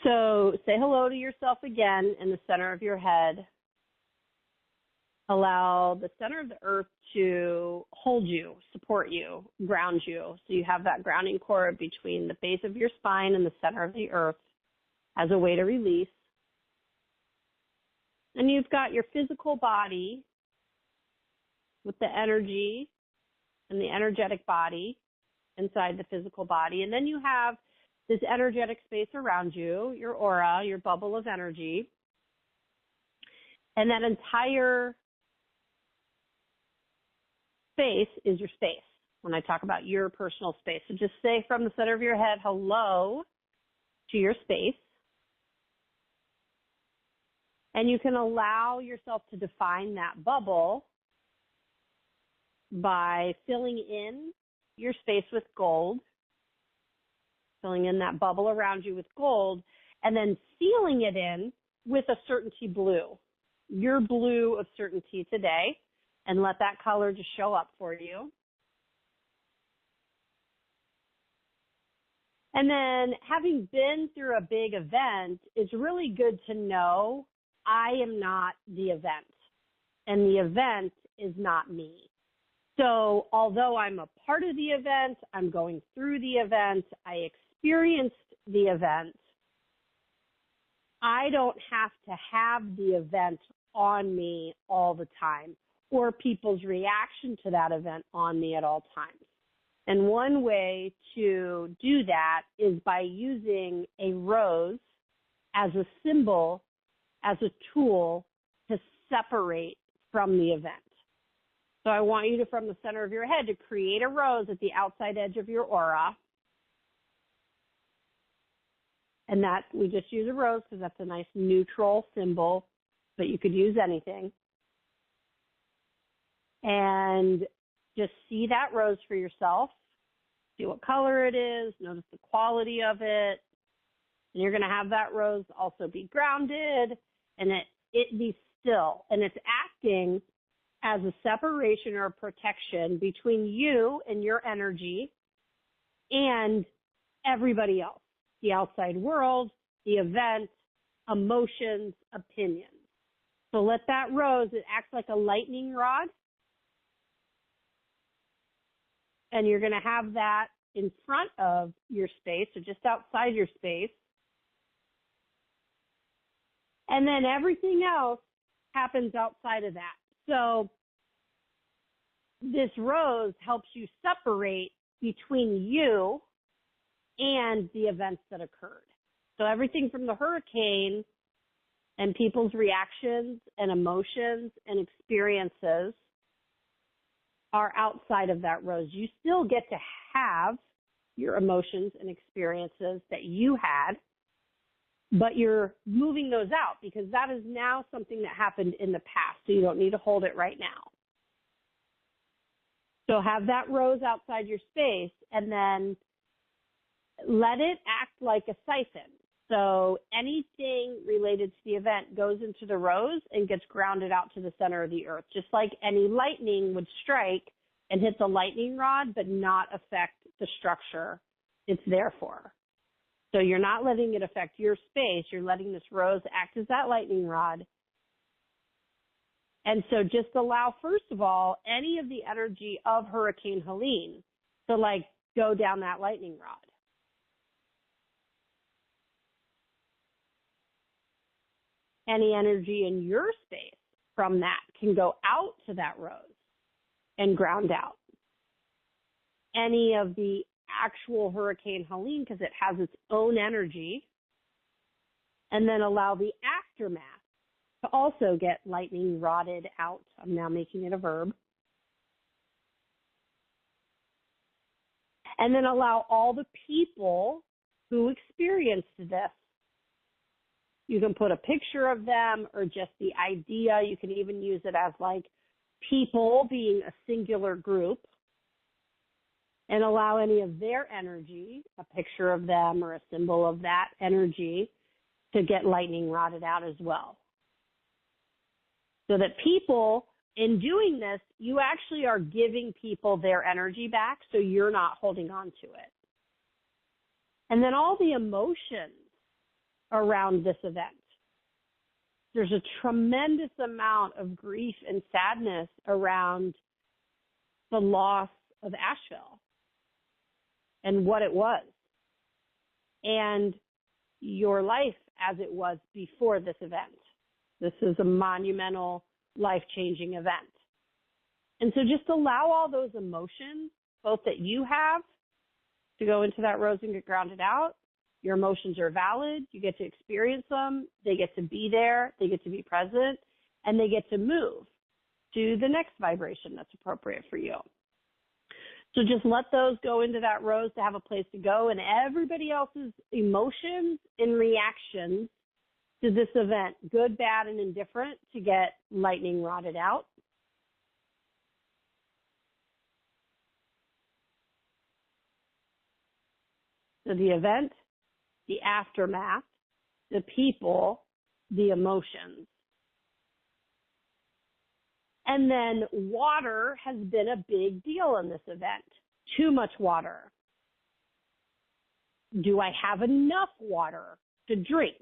So say hello to yourself again in the center of your head. Allow the center of the earth to hold you, support you, ground you. So you have that grounding cord between the base of your spine and the center of the earth as a way to release. And you've got your physical body with the energy and the energetic body inside the physical body. And then you have this energetic space around you, your aura, your bubble of energy. And that entire space is your space when I talk about your personal space. So just say from the center of your head, hello to your space. And you can allow yourself to define that bubble by filling in your space with gold, filling in that bubble around you with gold, and then sealing it in with a certainty blue, your blue of certainty today, and let that color just show up for you. And then having been through a big event, it's really good to know I am not the event, and the event is not me. So although I'm a part of the event, I'm going through the event, I experienced the event, I don't have to have the event on me all the time or people's reaction to that event on me at all times. And one way to do that is by using a rose as a symbol, as a tool to separate from the event. So I want you to, from the center of your head, to create a rose at the outside edge of your aura. And that, we just use a rose because that's a nice neutral symbol, but you could use anything. And just see that rose for yourself. See what color it is. Notice the quality of it. And you're going to have that rose also be grounded and it be still. And it's acting as a separation or a protection between you and your energy and everybody else, the outside world, the event, emotions, opinions. So let that rose, it acts like a lightning rod. And you're going to have that in front of your space, so just outside your space. And then everything else happens outside of that. So this rose helps you separate between you and the events that occurred. So everything from the hurricane and people's reactions and emotions and experiences are outside of that rose. You still get to have your emotions and experiences that you had, but you're moving those out because that is now something that happened in the past, so you don't need to hold it right now. So have that rose outside your space and then let it act like a siphon. So anything related to the event goes into the rose and gets grounded out to the center of the earth, just like any lightning would strike and hit the lightning rod but not affect the structure it's there for. So you're not letting it affect your space. You're letting this rose act as that lightning rod. And so just allow, first of all, any of the energy of Hurricane Helene to go down that lightning rod. Any energy in your space from that can go out to that rose and ground out. Any of the actual Hurricane Helene, because it has its own energy, and then allow the aftermath to also get lightning rodded out. I'm now making it a verb. And then allow all the people who experienced this. You can put a picture of them or just the idea. You can even use it as people being a singular group, and allow any of their energy, a picture of them or a symbol of that energy, to get lightning rodded out as well. So that people, in doing this, you actually are giving people their energy back, so you're not holding on to it. And then all the emotions around this event. There's a tremendous amount of grief and sadness around the loss of Asheville and what it was, and your life as it was before this event. This is a monumental, life-changing event. And so just allow all those emotions, both that you have, to go into that rose and get grounded out. Your emotions are valid. You get to experience them. They get to be there. They get to be present. And they get to move to the next vibration that's appropriate for you. So just let those go into that rose to have a place to go, and everybody else's emotions and reactions to this event, good, bad, and indifferent, to get lightning rodded out. So the event, the aftermath, the people, the emotions. And then water has been a big deal in this event. Too much water. Do I have enough water to drink?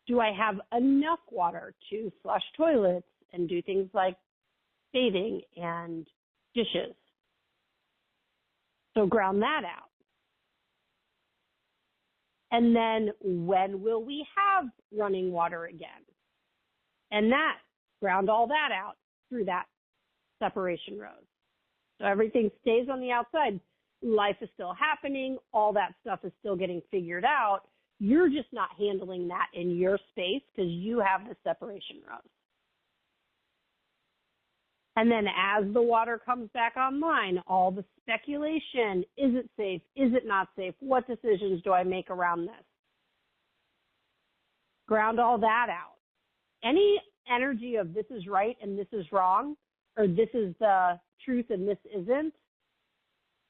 Do I have enough water to flush toilets and do things like bathing and dishes? So ground that out. And then when will we have running water again? And that, ground all that out through that separation rose. So everything stays on the outside. Life is still happening. All that stuff is still getting figured out. You're just not handling that in your space because you have the separation rose. And then as the water comes back online, all the speculation, is it safe? Is it not safe? What decisions do I make around this? Ground all that out. Any energy of this is right and this is wrong, or this is the truth and this isn't,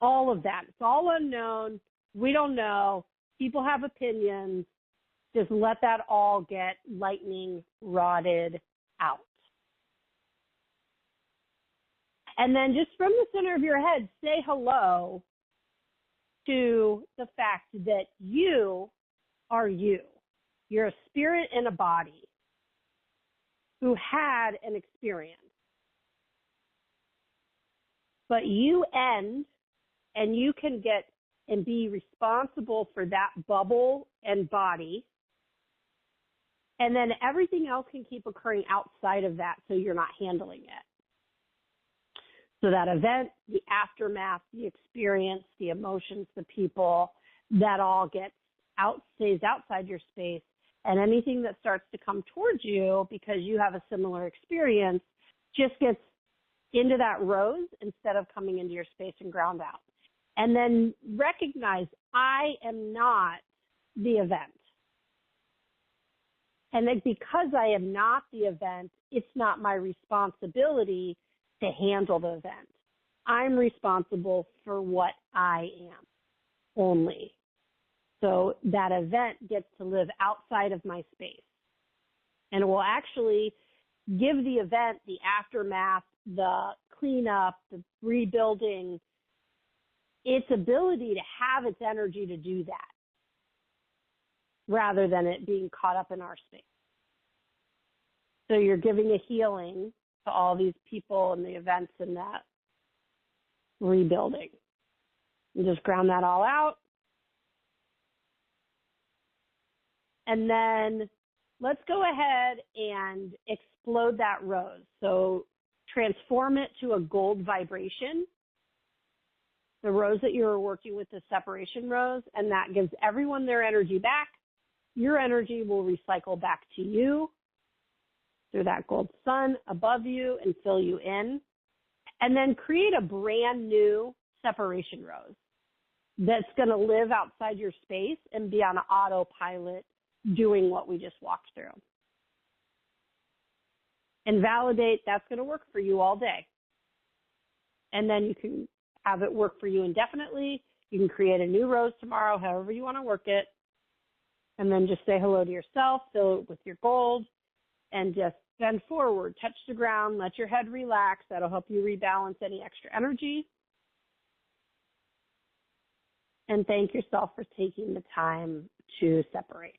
all of that. It's all unknown. We don't know. People have opinions. Just let that all get lightning rodded out. And then just from the center of your head, say hello to the fact that you are you. You're a spirit in a body who had an experience. But you end, and you can get and be responsible for that bubble and body. And then everything else can keep occurring outside of that so you're not handling it. So that event, the aftermath, the experience, the emotions, the people, that all stays outside your space. And anything that starts to come towards you because you have a similar experience just gets into that rose instead of coming into your space and ground out. And then recognize, I am not the event. And that because I am not the event, it's not my responsibility to handle the event. I'm responsible for what I am only. So that event gets to live outside of my space. And it will actually give the event, the aftermath, the cleanup, the rebuilding, its ability to have its energy to do that, rather than it being caught up in our space. So you're giving a healing to all these people and the events and that rebuilding. And just ground that all out. And then let's go ahead and explode that rose. So transform it to a gold vibration. The rose that you're working with, the separation rose, and that gives everyone their energy back. Your energy will recycle back to you through that gold sun above you and fill you in. And then create a brand new separation rose that's going to live outside your space and be on autopilot doing what we just walked through. And validate that's going to work for you all day. And then you can have it work for you indefinitely. You can create a new rose tomorrow, however you want to work it. And then just say hello to yourself, fill it with your gold, and just bend forward, touch the ground, let your head relax. That'll help you rebalance any extra energy. And thank yourself for taking the time to separate.